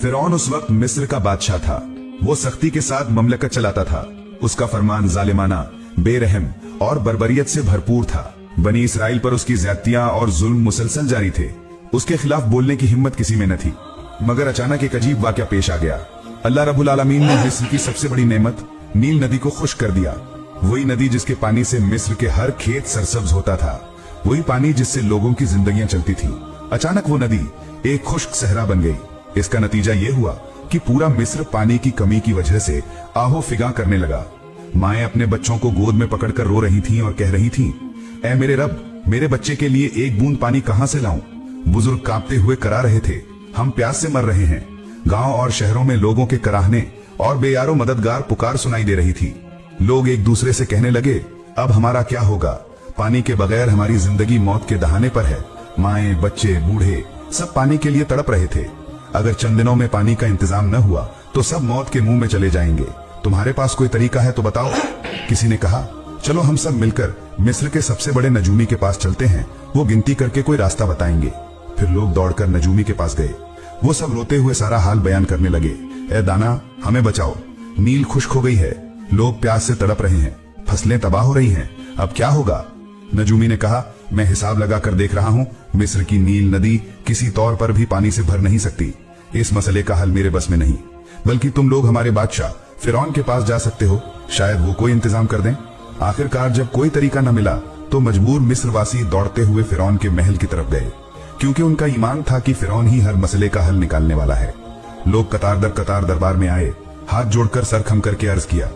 फिरौन उस वक्त मिस्र का बादशाह था। वो सख्ती के साथ ममलकत चलाता था। उसका फरमान जालिमाना, बेरहम और बर्बरियत से भरपूर था। बनी इसराइल पर उसकी ज्यादतियां और जुल्म मुसलसल जारी थे। उसके खिलाफ बोलने की हिम्मत किसी में न थी। मगर अचानक एक अजीब वाकया पेश आ गया। अल्लाह रब्बुल आलमीन ने मिस्र की सबसे बड़ी नेमत नील नदी को खुश्क कर दिया। वही नदी जिसके पानी से मिस्र के हर खेत सरसब्ज होता था, वही पानी जिससे लोगों की जिंदगियां चलती थी। अचानक वो नदी एक खुश्क सहरा बन गई। इसका नतीजा ये हुआ कि पूरा मिस्र पानी की कमी की वजह से आहो फिगा करने लगा। माएं अपने बच्चों को गोद में पकड़कर रो रही थीं और कह रही थीं, ऐ मेरे रब, मेरे बच्चे के लिए एक बूंद पानी कहां से लाऊं? बुजुर्ग कांपते हुए करा रहे थे, हम प्यास से मर रहे हैं। गांव और शहरों में लोगों के कराहने और बेयारो मददगार पुकार सुनाई दे रही थी। लोग एक दूसरे से कहने लगे, अब हमारा क्या होगा? पानी के बगैर हमारी जिंदगी मौत के दहाने पर है। माएं, बच्चे, बूढ़े सब पानी के लिए तड़प रहे थे। अगर चंद दिनों में पानी का इंतजाम न हुआ तो सब मौत के मुंह में चले जाएंगे। तुम्हारे पास कोई तरीका है तो बताओ। किसी ने कहा, चलो हम सब मिलकर मिस्र के सबसे बड़े नजूमी के पास चलते हैं, वो गिनती करके कोई रास्ता बताएंगे। फिर लोग दौड़कर नजूमी के पास गए। वो सब रोते हुए सारा हाल बयान करने लगे। ए दाना, हमें बचाओ, नील खुश्क हो गई है, लोग प्यास से तड़प रहे हैं, फसलें तबाह हो रही हैं, अब क्या होगा? नजूमी ने कहा, मैं हिसाब लगा कर देख रहा हूँ, मिस्र की नील नदी किसी तौर पर भी पानी से भर नहीं सकती। इस मसले का हल मेरे बस में नहीं, बल्कि तुम लोग हमारे बादशाह फिरौन के पास जा सकते हो, शायद वो कोई इंतजाम कर दें। आखिरकार जब कोई तरीका न मिला तो मजबूर मिस्रवासी दौड़ते हुए फिरौन के महल की तरफ गए, क्योंकि उनका ईमान था कि फिरौन ही हर मसले का हल निकालने वाला है। लोग कतार दर कतार दरबार में आए, हाथ जोड़कर सर खम करके अर्ज किया,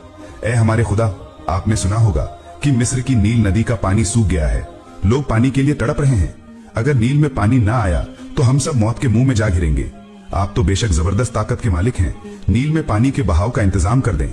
ए हमारे खुदा, आपने सुना होगा कि मिस्र की नील नदी का पानी सूख गया है, लोग पानी के लिए तड़प रहे हैं। अगर नील में पानी ना आया तो हम सब मौत के मुंह में जा गिरेंगे। आप तो बेशक जबरदस्त ताकत के मालिक हैं, नील में पानी के बहाव का इंतजाम कर दें।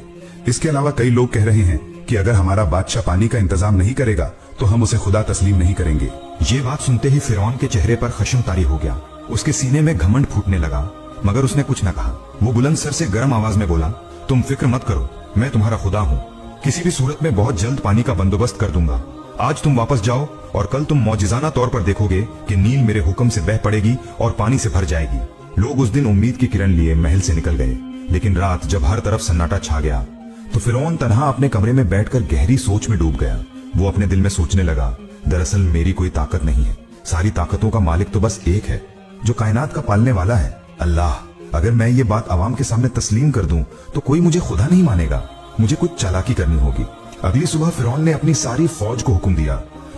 इसके अलावा कई लोग कह रहे हैं कि अगर हमारा बादशाह पानी का इंतजाम नहीं करेगा तो हम उसे खुदा तस्लीम नहीं करेंगे। ये बात सुनते ही फिरौन के चेहरे पर खश्म तारी हो गया। उसके सीने में घमंड फूटने लगा, मगर उसने कुछ न कहा। वो बुलंद सर से गर्म आवाज में बोला, तुम फिक्र मत करो, मैं तुम्हारा खुदा हूँ। किसी भी सूरत में बहुत जल्द पानी का बंदोबस्त कर दूंगा। आज तुम वापस जाओ और कल तुम मौजिजाना तौर पर देखोगे कि नील मेरे हुक्म से बह पड़ेगी और पानी से भर जाएगी। लोग उस दिन उम्मीद की किरण लिए महल से निकल गए, लेकिन रात जब हर तरफ सन्नाटा छा गया तो फिरौन तन्हा अपने कमरे में बैठकर गहरी सोच में डूब गया। वो अपने दिल में सोचने लगा, दरअसल मेरी कोई ताकत नहीं है, सारी ताकतों का मालिक तो बस एक है, जो कायनात का पालने वाला है, अल्लाह। अगर मैं ये बात आवाम के सामने तस्लीम कर दूं तो कोई मुझे खुदा नहीं मानेगा, मुझे कुछ चालाकी करनी होगी। अगली सुबह फिरौन ने अपनी सारी फौज को हुक्म दिया,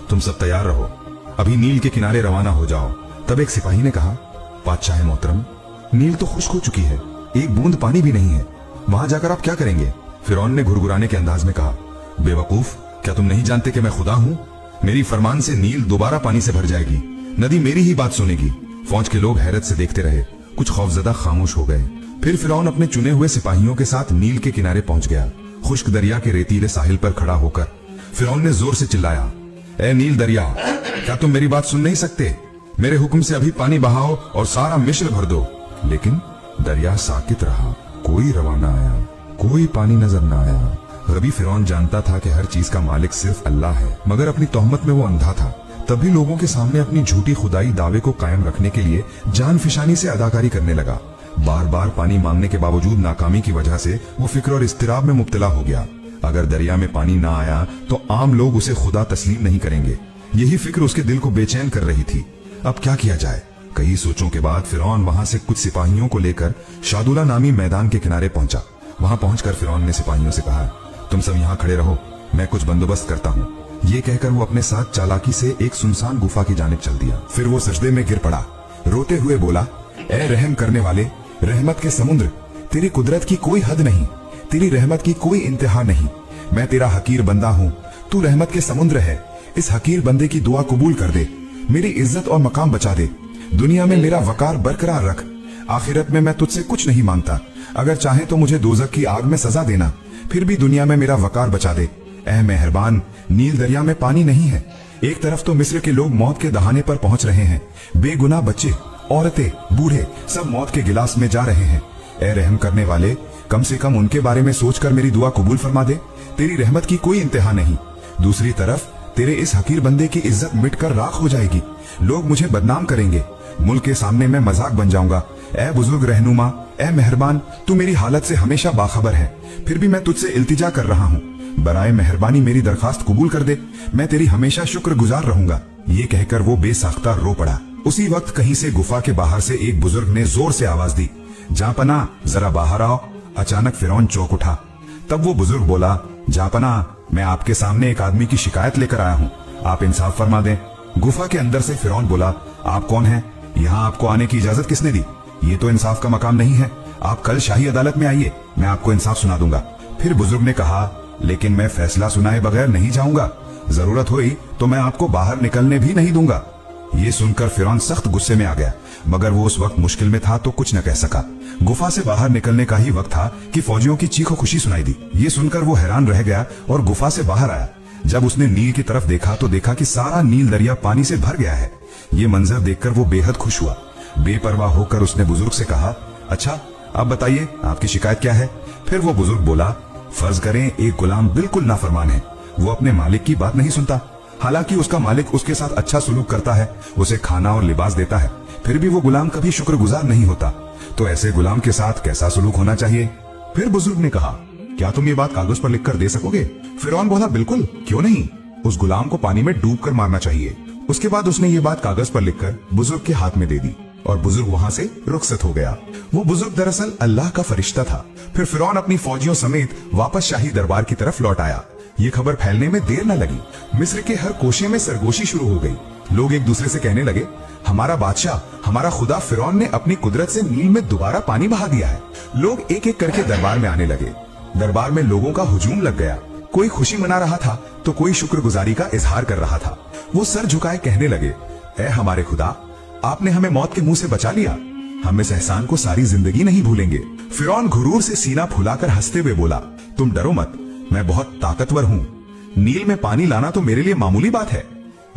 तुम सब तैयार रहो, अभी नील के किनारे रवाना हो जाओ। तब एक सिपाही ने कहा, बादशाह मोहतरम, नील तो खुश्क हो चुकी है, एक बूंद पानी भी नहीं है, वहां जाकर आप क्या करेंगे? फिरौन ने घुरघुराने के अंदाज में कहा, बेवकूफ, क्या तुम नहीं जानते कि मैं खुदा हूँ? मेरी फरमान से नील दोबारा पानी से भर जाएगी, नदी मेरी ही बात सुनेगी। फौज के लोग हैरत से देखते रहे, कुछ खौफजदा खामोश हो गए। फिर फिरौन अपने चुने हुए सिपाहियों के साथ नील के किनारे पहुंच गया। खुश्क दरिया के रेतीले साहिल पर खड़ा होकर फिरौन ने जोर से चिल्लाया, ए नील दरिया, क्या तुम मेरी बात सुन नहीं सकते? मेरे हुक्म से अभी पानी बहाओ और सारा मिस्र भर दो। लेकिन दरिया साकित रहा, कोई रवाना आया, कोई पानी नजर न आया। रबी फिरौन जानता था कि हर चीज का मालिक सिर्फ अल्लाह है, मगर अपनी तोहमत में वो अंधा था। तभी लोगों के सामने अपनी झूठी खुदाई दावे को कायम रखने के लिए जान फिशानी से अदाकारी करने लगा। बार बार पानी मांगने के बावजूद नाकामी की वजह से वो फिक्र और इस्तिराब में मुब्तला हो गया। अगर दरिया में पानी ना आया तो आम लोग उसे खुदा तस्लीम नहीं करेंगे। यही फिक्र उसके दिल को बेचैन कर रही थी। अब क्या किया जाए? कई सोचों के बाद फिरौन वहां से कुछ सिपाहियों को लेकर शादुला नामी मैदान के किनारे पहुंचा। वहां पहुंचकर फिरौन ने सिपाहियों से कहा, तुम सब यहाँ खड़े रहो, मैं कुछ बंदोबस्त करता हूँ। ये कहकर वो अपने साथ चालाकी से एक सुनसान गुफा की जानिब चल दिया। फिर वो सजदे में गिर पड़ा, रोते हुए बोला, ए रहम करने वाले, रहमत के समुद्र, तेरी कुदरत की कोई हद नहीं, तेरी रहमत की कोई इंतहा नहीं। मैं तेरा हकीर बंदा हूँ, तू रहमत के समुद्र है। इस हकीर बंदे की दुआ कबूल कर दे, मेरी इज्जत और मकाम बचा दे, दुनिया में मेरा वकार बरकरार रख। आखिरत में मैं तुझसे कुछ नहीं मांगता, अगर चाहे तो मुझे दोजख की आग में सजा देना, फिर भी दुनिया में मेरा वकार बचा दे। ऐ मेहरबान, नील दरिया में पानी नहीं है। एक तरफ तो मिस्र के लोग मौत के दहाने पर पहुंच रहे हैं, बेगुनाह बच्चे, औरतें, बूढ़े सब मौत के गिलास में जा रहे हैं। ऐ रहम करने वाले, कम से कम उनके बारे में सोचकर मेरी दुआ कबूल फरमा दे, तेरी रहमत की कोई इंतहा नहीं। दूसरी तरफ तेरे इस हकीर बंदे की इज्जत मिटकर राख हो जाएगी, लोग मुझे बदनाम करेंगे, मुल्क के सामने मैं मजाक बन जाऊंगा। ए बुजुर्ग रहनुमा, ए मेहरबान, तू मेरी हालत से हमेशा बाखबर है, फिर भी मैं तुझसे इल्तिजा कर रहा हूँ, बराए मेहरबानी मेरी दरखास्त कबूल कर दे, मैं तेरी हमेशा शुक्रगुजार रहूंगा। ये कहकर वो बेसाख्ता रो पड़ा। उसी वक्त कहीं से गुफा के बाहर से एक बुजुर्ग ने जोर से आवाज दी, जापना जरा बाहर आओ। अचानक फिरौन चौंक उठा। तब वो बुजुर्ग बोला, जापना, मैं आपके सामने एक आदमी की शिकायत लेकर आया हूँ, आप इंसाफ फरमा दें। गुफा के अंदर से फिरौन बोला, आप कौन हैं? यहाँ आपको आने की इजाजत किसने दी? ये तो इंसाफ का मकाम नहीं है, आप कल शाही अदालत में आइए, मैं आपको इंसाफ सुना दूंगा। फिर बुजुर्ग ने कहा, लेकिन मैं फैसला सुनाए बगैर नहीं जाऊंगा, जरूरत हुई तो मैं आपको बाहर निकलने भी नहीं दूंगा। ये सुनकर फिरौन सख्त गुस्से में आ गया, मगर वो उस वक्त मुश्किल में था तो कुछ न कह सका। गुफा से बाहर निकलने का ही वक्त था कि फौजियों की चीखो खुशी सुनाई दी। ये सुनकर वो हैरान रह गया और गुफा से बाहर आया। जब उसने नील की तरफ देखा तो देखा कि सारा नील दरिया पानी से भर गया है। ये मंजर देखकर वो बेहद खुश हुआ। बेपरवाह होकर उसने बुजुर्ग से कहा, अच्छा अब बताइए आपकी शिकायत क्या है? फिर वो बुजुर्ग बोला, फर्ज करें एक गुलाम बिल्कुल नाफरमान है, वो अपने मालिक की बात नहीं सुनता, हालांकि उसका मालिक उसके साथ अच्छा सुलूक करता है, उसे खाना और लिबास देता है, फिर भी वो गुलाम कभी शुक्रगुजार नहीं होता। तो ऐसे गुलाम के साथ कैसा सुलूक होना चाहिए? फिर बुजुर्ग ने कहा, क्या तुम ये बात कागज पर लिखकर दे सकोगे? फिरौन बोला, बिल्कुल, क्यों नहीं, उस गुलाम को पानी में डूब कर मारना चाहिए। उसके बाद उसने ये बात कागज पर लिखकर बुजुर्ग के हाथ में दे दी और बुजुर्ग वहां से रुखसत हो गया। वो बुजुर्ग दरअसल अल्लाह का फरिश्ता था। फिर फिरौन अपनी फौजियों समेत वापस शाही दरबार की तरफ लौट आया। ये खबर फैलने में देर न लगी। मिस्र के हर कोशे में सरगोशी शुरू हो गई। लोग एक दूसरे से कहने लगे, हमारा बादशाह, हमारा खुदा फिरौन ने अपनी कुदरत से नील में दोबारा पानी बहा दिया है। लोग एक एक करके दरबार में आने लगे। दरबार में लोगों का हुजूम लग गया। कोई खुशी मना रहा था तो कोई शुक्रगुजारी का इजहार कर रहा था। वो सर झुकाए कहने लगे, ऐ हमारे खुदा, आपने हमें मौत के मुंह से बचा लिया, हम इस एहसान को सारी जिंदगी नहीं भूलेंगे। फिरौन गुरूर से सीना फुलाकर हंसते हुए बोला, तुम डरो मत, मैं बहुत ताकतवर हूँ। नील में पानी लाना तो मेरे लिए मामूली बात है,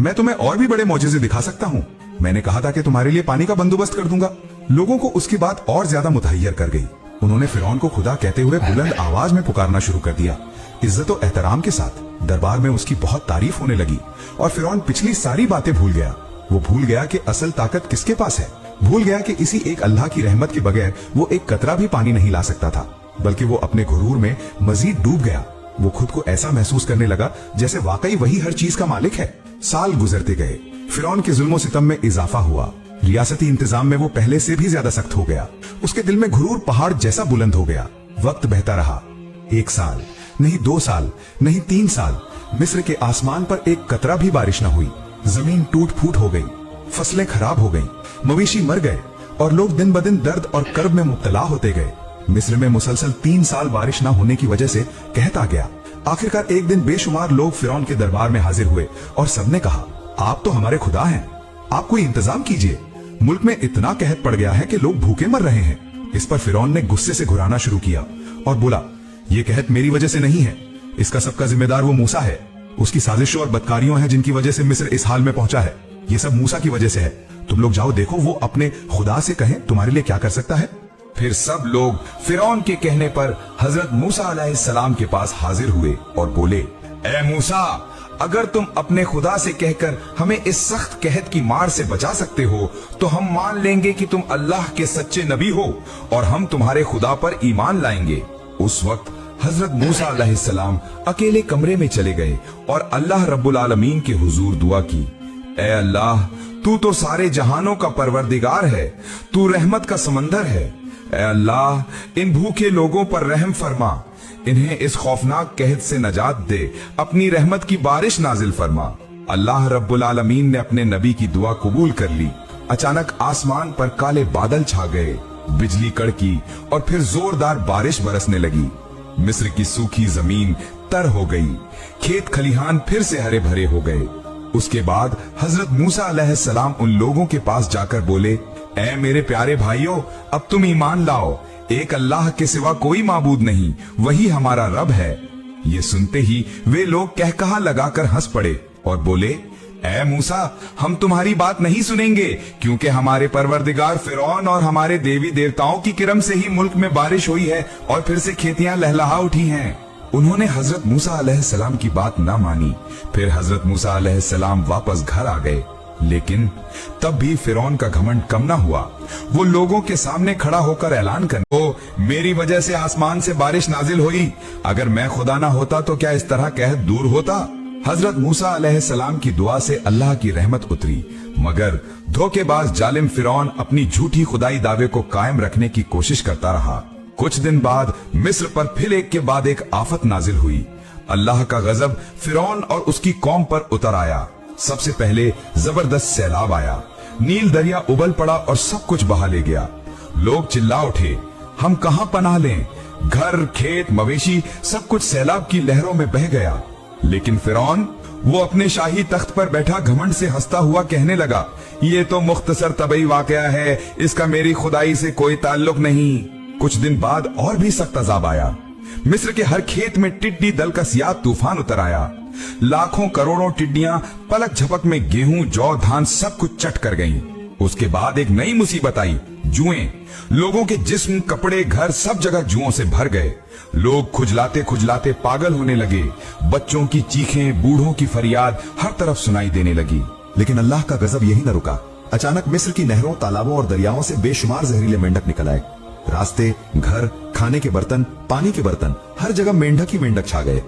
मैं तुम्हें और भी बड़े मौजज़े दिखा सकता हूँ। मैंने कहा था कि तुम्हारे लिए पानी का बंदोबस्त कर दूंगा। लोगों को उसकी बात और ज्यादा मुतहय्यर कर गई। उन्होंने फिरौन को खुदा कहते हुए बुलंद आवाज में पुकारना शुरू कर दिया। इज्जत और एहतराम के साथ दरबार में उसकी बहुत तारीफ होने लगी और फिरौन पिछली सारी बातें भूल गया। वो भूल गया कि असल ताकत किसके पास है, भूल गया कि इसी एक अल्लाह की रहमत के बगैर वो एक कतरा भी पानी नहीं ला सकता था, बल्कि वो अपने गुरूर में मजीद डूब गया। वो खुद को ऐसा महसूस करने लगा जैसे वाकई वही हर चीज का मालिक है। साल गुजरते गए, फिरौन के जुल्मो सितम में इजाफा हुआ। रियासती इंतजाम में वो पहले से भी ज्यादा सख्त हो गया। उसके दिल में गुरूर पहाड़ जैसा बुलंद हो गया। वक्त बहता रहा। 1 साल नहीं, 2 साल नहीं, 3 साल, मिस्र के आसमान पर एक कतरा भी बारिश न हुई। जमीन टूट फूट हो गई, फसलें खराब हो गईं, मवेशी मर गए और लोग दिन ब दिन दर्द और कर्ब में मुब्तला होते गए। मिस्र में मुसलसल 3 साल बारिश न होने की वजह से कहत आ गया। आखिरकार एक दिन बेशुमार लोग फिरौन के दरबार में हाजिर हुए और सबने कहा, आप तो हमारे खुदा हैं, आप कोई इंतजाम कीजिए, मुल्क में इतना कहत पड़ गया है कि लोग भूखे मर रहे हैं। इस पर फिरौन ने गुस्से से घुराना शुरू किया और बोला, ये कहत मेरी वजह से नहीं है, इसका सबका जिम्मेदार वो मूसा है। उसकी साजिशों और बदकारियों हैं जिनकी वजह से मिस्र इस हाल में पहुंचा है। ये सब मूसा की वजह से है। तुम लोग जाओ, देखो वो अपने खुदा से कहें तुम्हारे लिए क्या कर सकता है। फिर सब लोग फिरौन के कहने पर हजरत मूसा अलैहिस्सलाम के पास हाजिर हुए और बोले, ए मूसा, अगर तुम अपने खुदा से कहकर हमें इस सख्त कहत की मार से बचा सकते हो तो हम मान लेंगे कि तुम अल्लाह के सच्चे नबी हो और हम तुम्हारे खुदा पर ईमान लाएंगे। उस वक्त हजरत मूसा अलैहिस्सलाम अकेले कमरे में चले गए और अल्लाह रब्बुल आलमीन के हुजूर दुआ की, ए अल्लाह, तू तो सारे जहानों का परवरदिगार है, तू रहमत का समंदर है। ए अल्लाह, इन भूखे लोगों पर रहम फरमा, इन्हें इस खौफनाक कहत से नजात दे, अपनी रहमत की बारिश नाजिल फरमा। अल्लाह रब्बुल आलमीन ने अपने नबी की दुआ कबूल कर ली। अचानक आसमान पर काले बादल छा गए, बिजली कड़की और फिर जोरदार बारिश बरसने लगी। मिस्र की सूखी जमीन तर हो गई, खेत खलिहान फिर से हरे भरे हो गए। उसके बाद हजरत मूसा अलैहिस्सलाम उन लोगों के पास जाकर बोले, ऐ मेरे प्यारे भाइयों, अब तुम ईमान लाओ, एक अल्लाह के सिवा कोई माबूद नहीं, वही हमारा रब है। ये सुनते ही वे लोग कहकहा लगाकर हंस पड़े और बोले, ऐ मूसा, हम तुम्हारी बात नहीं सुनेंगे, क्योंकि हमारे परवरदिगार फिरौन और हमारे देवी देवताओं की किरम से ही मुल्क में बारिश हुई है और फिर से खेतियां लहलहा उठी हैं। उन्होंने हजरत मूसा अलैहिस्सलाम की बात न मानी। फिर हजरत मूसा अलैहिस्सलाम वापस घर आ गए। लेकिन तब भी फिरौन का घमंड कम ना हुआ। वो लोगों के सामने खड़ा होकर ऐलान कर, ओ मेरी वजह से आसमान से बारिश नाजिल हुई, अगर मैं खुदा ना होता तो क्या इस तरह कहत दूर होता। हजरत मूसा अलैहिस्सलाम की दुआ से अल्लाह की रहमत उतरी, मगर धोखेबाज जालिम फिरौन अपनी झूठी खुदाई दावे को कायम रखने की कोशिश करता रहा। कुछ दिन बाद मिस्र पर फिर एक के बाद एक आफत नाजिल हुई। अल्लाह का गजब फिरौन और उसकी कौम पर उतर आया। सबसे पहले जबरदस्त सैलाब आया, नील दरिया उबल पड़ा और सब कुछ बहा ले गया। लोग चिल्ला उठे, हम कहां पनाह लें, घर खेत मवेशी सब कुछ सैलाब की लहरों में बह गया। लेकिन फिरौन वो अपने शाही तख्त पर बैठा घमंड से हंसता हुआ कहने लगा, ये तो मुख्तसर तबई वाकया है, इसका मेरी खुदाई से कोई ताल्लुक नहीं। कुछ दिन बाद और भी सख्त अजाब आया। मिस्र के हर खेत में टिड्डी दल का सियाह तूफान उतर आया। लाखों करोड़ों टिड्डियां पलक झपक में गेहूं जौ धान सब कुछ चट कर गईं। उसके बाद एक नई मुसीबत आई, जुएं। लोगों के जिस्म कपड़े घर सब जगह जुओं से भर गए। लोग खुजलाते खुजलाते पागल होने लगे। बच्चों की चीखें बूढ़ों की फरियाद हर तरफ सुनाई देने लगी। लेकिन अल्लाह का गजब यही न रुका। अचानक मिस्र की नहरों तालाबों और दरियाओं से बेशुमार जहरीले मेंढक निकल आए। रास्ते, घर, खाने के बर्तन, पानी के बर्तन, हर जगह मेंढक ही मेंढक छा गए।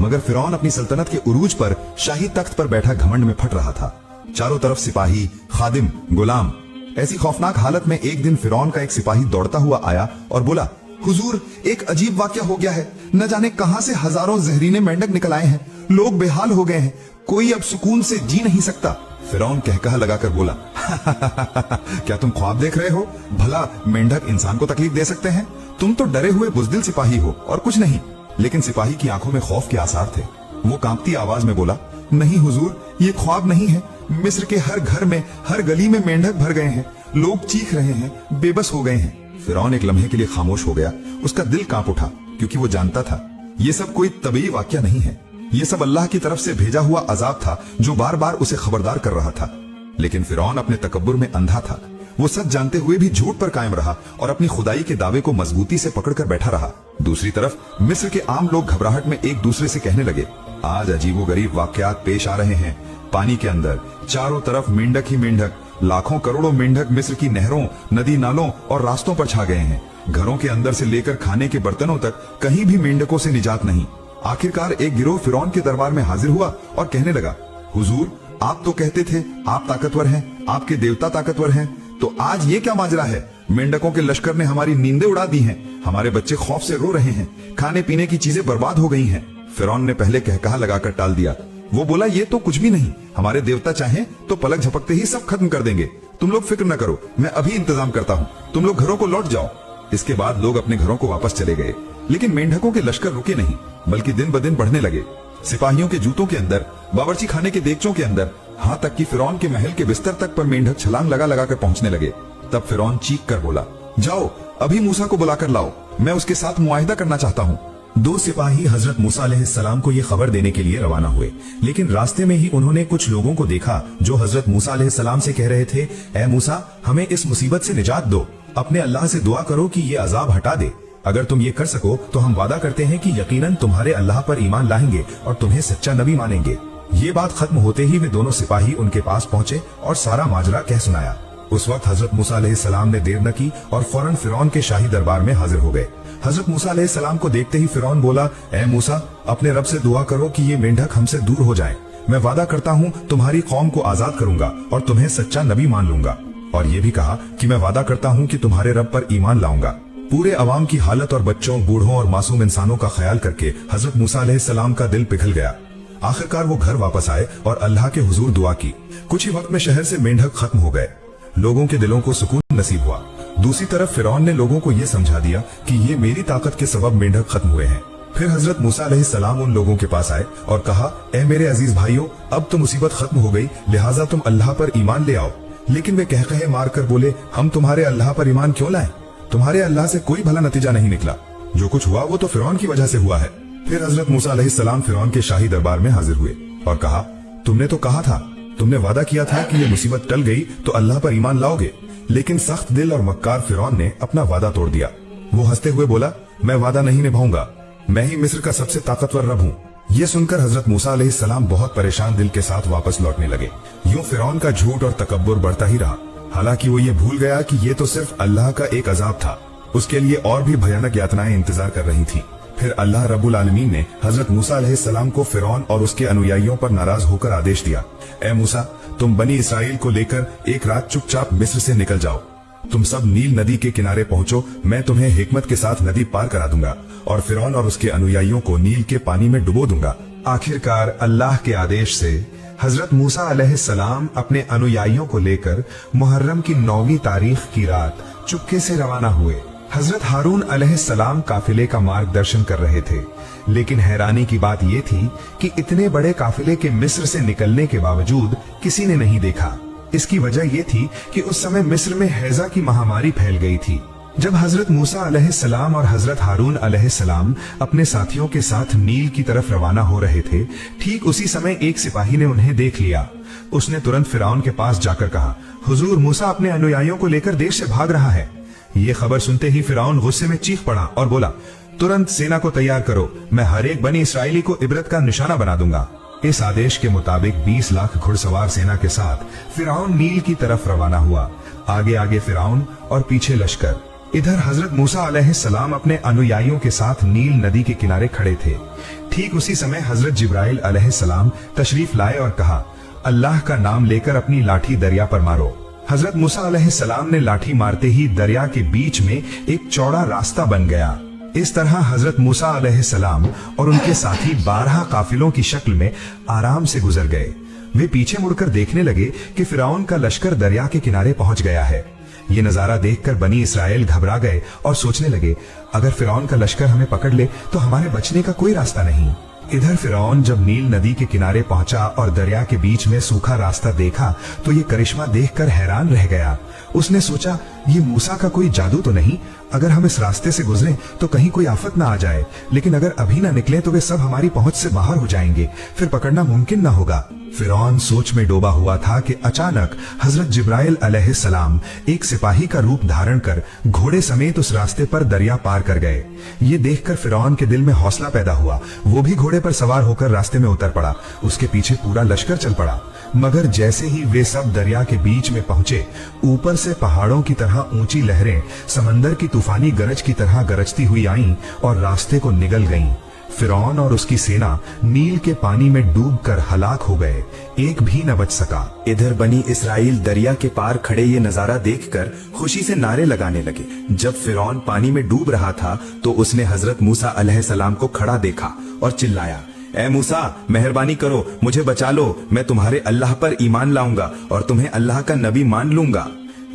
मगर फिरौन अपनी सल्तनत के उरूज पर शाही तख्त पर बैठा घमंड में फट रहा था। चारों तरफ सिपाही, खादिम, गुलाम। ऐसी खौफनाक हालत में एक दिन फिरौन का एक सिपाही दौड़ता हुआ आया और बोला, हुजूर, एक अजीब वाकया हो गया है। न जाने कहां से हजारों जहरीले मेंढक निकल आए हैं। लोग बेहाल हो गए हैं, कोई अब सुकून से जी नहीं सकता। फिरौन कहकहा लगाकर बोला, क्या तुम ख्वाब देख रहे हो? भला मेंढक इंसान को तकलीफ दे सकते हैं? तुम तो डरे हुए बुजदिल सिपाही हो और कुछ नहीं। लेकिन सिपाही की आंखों में खौफ के आसार थे। वो कांपती आवाज में बोला, नहीं हुजूर, ये ख्वाब नहीं है। मिस्र के हर घर में, हर गली में मेंढक भर गए हैं। लोग चीख रहे हैं, बेबस हो गए हैं। फिरौन एक लम्हे के लिए खामोश हो गया। उसका दिल कांप उठा, क्योंकि वो जानता था ये सब कोई तबीई वाकया नहीं है। ये सब अल्लाह की तरफ से भेजा हुआ अजाब था जो बार बार उसे खबरदार कर रहा था। लेकिन फिरौन अपने तकब्बुर में अंधा था। वो सच जानते हुए भी झूठ पर कायम रहा और अपनी खुदाई के दावे को मजबूती से पकड़कर बैठा रहा। दूसरी तरफ मिस्र के आम लोग घबराहट में एक दूसरे से कहने लगे, आज अजीबोगरीब वाकयात पेश आ रहे हैं। पानी के अंदर चारों तरफ मेंढक ही मेंढक, लाखों करोड़ों मेंढक मिस्र की नहरों, नदी नालों और रास्तों पर छा गए हैं। घरों के अंदर से लेकर खाने के बर्तनों तक कहीं भी मेंढकों से निजात नहीं। आखिरकार एक गिरोह फिरौन के दरबार में हाजिर हुआ और कहने लगा, हुजूर, आप तो कहते थे आप ताकतवर हैं, आपके देवता ताकतवर हैं, तो आज ये क्या माजरा है? मेंढकों के लश्कर ने हमारी नींदें उड़ा दी हैं। हमारे बच्चे खौफ से रो रहे हैं। खाने पीने की चीजें बर्बाद हो गई हैं। फिरौन ने पहले कहकहा लगाकर टाल दिया। वो बोला, ये तो कुछ भी नहीं। हमारे देवता चाहें तो पलक झपकते ही सब खत्म कर देंगे। तुम लोग फिक्र न करो, मैं अभी इंतजाम करता हूँ। तुम लोग घरों को लौट जाओ। इसके बाद लोग अपने घरों को वापस चले गए। लेकिन मेंढकों के लश्कर रुके नहीं, बल्कि दिन ब दिन बढ़ने लगे। सिपाहियों के जूतों के अंदर, बावर्ची खाने के देगचों के अंदर, हां तक कि फिरौन के महल के बिस्तर तक पर मेंढक छलांग लगा लगा कर पहुंचने लगे। तब फिरौन चीख कर बोला, जाओ अभी मूसा को बुलाकर लाओ, मैं उसके साथ मुआहिदा करना चाहता हूँ। दो सिपाही हजरत मूसा अलैहिस्सलाम को ये खबर देने के लिए रवाना हुए। लेकिन रास्ते में ही उन्होंने कुछ लोगों को देखा जो हजरत मूसा अलैहिस्सलाम से कह रहे थे, ए मूसा, हमें इस मुसीबत से निजात दो। अपने अल्लाह से दुआ करो कि ये अजाब हटा दे। अगर तुम ये कर सको तो हम वादा करते हैं कि यकीनन तुम्हारे अल्लाह पर ईमान लाएंगे और तुम्हें सच्चा नबी मानेंगे। ये बात खत्म होते ही वे दोनों सिपाही उनके पास पहुंचे और सारा माजरा कह सुनाया। उस वक्त हजरत मूसा अलैहिस्सलाम ने देर न की और फौरन फिरौन के शाही दरबार में हाजिर हो गए। हजरत मूसा अलैहिस्सलाम को देखते ही फिरौन बोला, ए मूसा, अपने रब से दुआ करो कि ये मेंढक हमसे दूर हो जाएं। मैं वादा करता हूँ तुम्हारी कौम को आजाद करूंगा और तुम्हें सच्चा नबी मान लूंगा। और ये भी कहा कि मैं वादा करता हूँ कि तुम्हारे रब पर ईमान लाऊंगा। पूरे अवाम की हालत और बच्चों, बूढ़ों और मासूम इंसानों का ख्याल करके हजरत मूसा अलैहिस्सलाम का दिल पिघल गया। आखिरकार वो घर वापस आए और अल्लाह के हुजूर दुआ की। कुछ ही वक्त में शहर से मेंढक खत्म हो गए। लोगों के दिलों को सुकून नसीब हुआ। दूसरी तरफ फिरौन ने लोगों को यह समझा दिया कि ये मेरी ताकत के सबब मेंढक खत्म हुए हैं। फिर हजरत मूसा अलैहिस्सलाम उन लोगों के पास आए और कहा, ए मेरे अजीज भाइयों, अब तो मुसीबत खत्म हो गई, लिहाजा तुम अल्लाह पर ईमान ले आओ। लेकिन वे कहकहे मार कर बोले, हम तुम्हारे अल्लाह पर ईमान क्यों लाएं? तुम्हारे अल्लाह से कोई भला नतीजा नहीं निकला। जो कुछ हुआ वो तो फिरौन की वजह से हुआ है। फिर हजरत मूसा अलैहिस्सलाम फिरौन के शाही दरबार में हाजिर हुए और कहा, तुमने तो कहा था, तुमने वादा किया था कि ये मुसीबत टल गई तो अल्लाह पर ईमान लाओगे। लेकिन सख्त दिल और मक्कार फिरौन ने अपना वादा तोड़ दिया। वो हंसते हुए बोला, मैं वादा नहीं निभाऊंगा। मैं ही मिस्र का सबसे ताकतवर रब हूँ। ये सुनकर हजरत मूसा अलैहिस्सलाम बहुत परेशान दिल के साथ वापस लौटने लगे। यूं फिरौन का झूठ और तकब्बुर बढ़ता ही रहा। हालांकि वो ये भूल गया कि ये तो सिर्फ अल्लाह का एक अजाब था, उसके लिए और भी भयानक यातनाएं इंतजार कर रही थी। फिर अल्लाह रब्बुल आलमीन ने हजरत मूसा अलैहिस्सलाम को फिरौन और उसके अनुयायियों पर नाराज होकर आदेश दिया, ए मूसा, तुम बनी इसराइल को लेकर एक रात चुपचाप मिस्र से निकल जाओ। तुम सब नील नदी के किनारे पहुंचो, मैं तुम्हें हिकमत के साथ नदी पार करा दूंगा और फिरौन और उसके अनुयायियों को नील के पानी में डुबो दूंगा। आखिरकार अल्लाह के आदेश से हजरत मूसा अलैहिस्सलाम अपने अनुयायियों को लेकर मुहर्रम की 9वीं तारीख की रात चुपके से रवाना हुए। हजरत हारून अलैहिस्सलाम काफिले का मार्गदर्शन कर रहे थे, लेकिन हैरानी की बात यह थी कि इतने बड़े काफिले के मिस्र से निकलने के बावजूद किसी ने नहीं देखा। इसकी वजह यह थी कि उस समय मिस्र में हैजा की महामारी फैल गई थी। जब हजरत मूसा अलैहिस्सलाम और हजरत हारून अलैहिस्सलाम अपने साथियों के साथ नील की तरफ रवाना हो रहे थे, ठीक उसी समय एक सिपाही ने उन्हें देख लिया। उसने तुरंत फिरौन के पास जाकर कहा, हुजूर, मूसा अपने अनुयायियों को लेकर देश से भाग रहा है। ये खबर सुनते ही फिरौन गुस्से में चीख पड़ा और बोला, तुरंत सेना को तैयार करो, मैं हर एक बनी इसराइली को इबरत का निशाना बना दूंगा। इस आदेश के मुताबिक 20 लाख घुड़सवार सेना के साथ फिरौन नील की तरफ रवाना हुआ। आगे आगे फिरौन और पीछे लश्कर। इधर हजरत मूसा अलैहिस्सलाम अपने अनुयायियों के साथ नील नदी के किनारे खड़े थे। ठीक उसी समय हजरत जिब्राइल अलैहिस्सलाम तशरीफ लाए और कहा, अल्लाह का नाम लेकर अपनी लाठी दरिया पर मारो। हजरत मूसा अलैहिस्सलाम ने लाठी मारते ही दरिया के बीच में एक चौड़ा रास्ता बन गया। इस तरह हजरत मूसा अलैहिस्सलाम और उनके साथी 12 काफिलों की शक्ल में आराम से गुजर गए। वे पीछे मुड़कर देखने लगे कि फिरौन का लश्कर दरिया के किनारे पहुंच गया है। ये नजारा देखकर बनी इसराइल घबरा गए और सोचने लगे, अगर फिरौन का लश्कर हमें पकड़ ले तो हमारे बचने का कोई रास्ता नहीं। इधर फिरौन जब नील नदी के किनारे पहुंचा और दरिया के बीच में सूखा रास्ता देखा तो ये करिश्मा देखकर हैरान रह गया। उसने सोचा, ये मूसा का कोई जादू तो नहीं, अगर हम इस रास्ते से गुजरें तो कहीं कोई आफत ना आ जाए, लेकिन अगर अभी ना निकले तो वे सब हमारी पहुंच से बाहर हो जाएंगे, फिर पकड़ना मुमकिन ना होगा। फिरौन सोच में डूबा हुआ था कि अचानक हजरत जिब्राइल अलैहिस्सलाम एक सिपाही का रूप धारण कर घोड़े समेत उस रास्ते पर दरिया पार कर गए। ये देखकर फिरौन के दिल में हौसला पैदा हुआ। वो भी घोड़े पर सवार होकर रास्ते में उतर पड़ा। उसके पीछे पूरा लश्कर चल पड़ा। मगर जैसे ही वे सब दरिया के बीच में पहुंचे, ऊपर से पहाड़ों की तरह ऊंची लहरें समंदर की तूफानी गरज की तरह गरजती हुई आईं और रास्ते को निगल गईं। फिरौन और उसकी सेना नील के पानी में डूबकर हलाक हो गए, एक भी न बच सका। इधर बनी इसराइल दरिया के पार खड़े ये नजारा देखकर खुशी से नारे लगाने लगे। जब फिरौन पानी में डूब रहा था तो उसने हजरत मूसा अलैहिस्सलाम को खड़ा देखा और चिल्लाया, ए मूसा, मेहरबानी करो, मुझे बचा लो, मैं तुम्हारे अल्लाह पर ईमान लाऊंगा और तुम्हें अल्लाह का नबी मान लूंगा।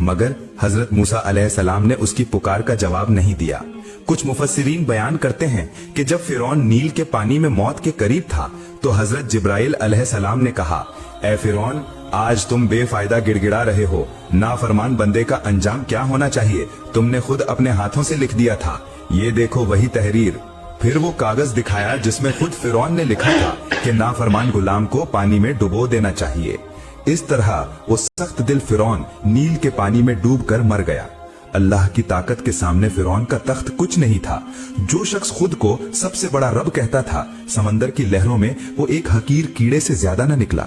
मगर हजरत मूसा अलैहिस्सलाम ने उसकी पुकार का जवाब नहीं दिया। कुछ मुफस्सिरीन बयान करते हैं कि जब फिरौन नील के पानी में मौत के करीब था तो हजरत जिब्राइल अलैहिस्सलाम ने कहा, ए फिरौन, आज तुम बेफायदा गिड़गिड़ा रहे हो। नाफरमान बंदे का अंजाम क्या होना चाहिए तुमने खुद अपने हाथों से लिख दिया था। ये देखो वही तहरीर। फिर वो कागज दिखाया जिसमें खुद फिरौन ने लिखा था कि नाफरमान गुलाम को पानी में डुबो देना चाहिए। इस तरह वो सख्त दिल फिरौन नील के पानी में डूबकर मर गया। अल्लाह की ताकत के सामने फिरौन का तख्त कुछ नहीं था। जो शख्स खुद को सबसे बड़ा रब कहता था, समंदर की लहरों में वो एक हकीर कीड़े से ज्यादा न निकला।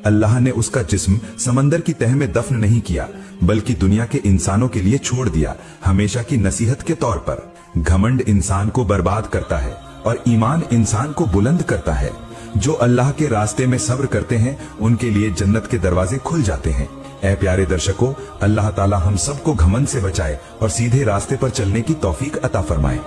अल्लाह ने उसका जिस्म समंदर की तह में दफन नहीं किया, बल्कि दुनिया के इंसानों के लिए छोड़ दिया, हमेशा की नसीहत के तौर पर। घमंड इंसान को बर्बाद करता है और ईमान इंसान को बुलंद करता है। जो अल्लाह के रास्ते में सब्र करते हैं उनके लिए जन्नत के दरवाजे खुल जाते हैं। ऐ प्यारे दर्शकों, अल्लाह ताला हम सबको घमंड से बचाए और सीधे रास्ते पर चलने की तौफीक अता फरमाए।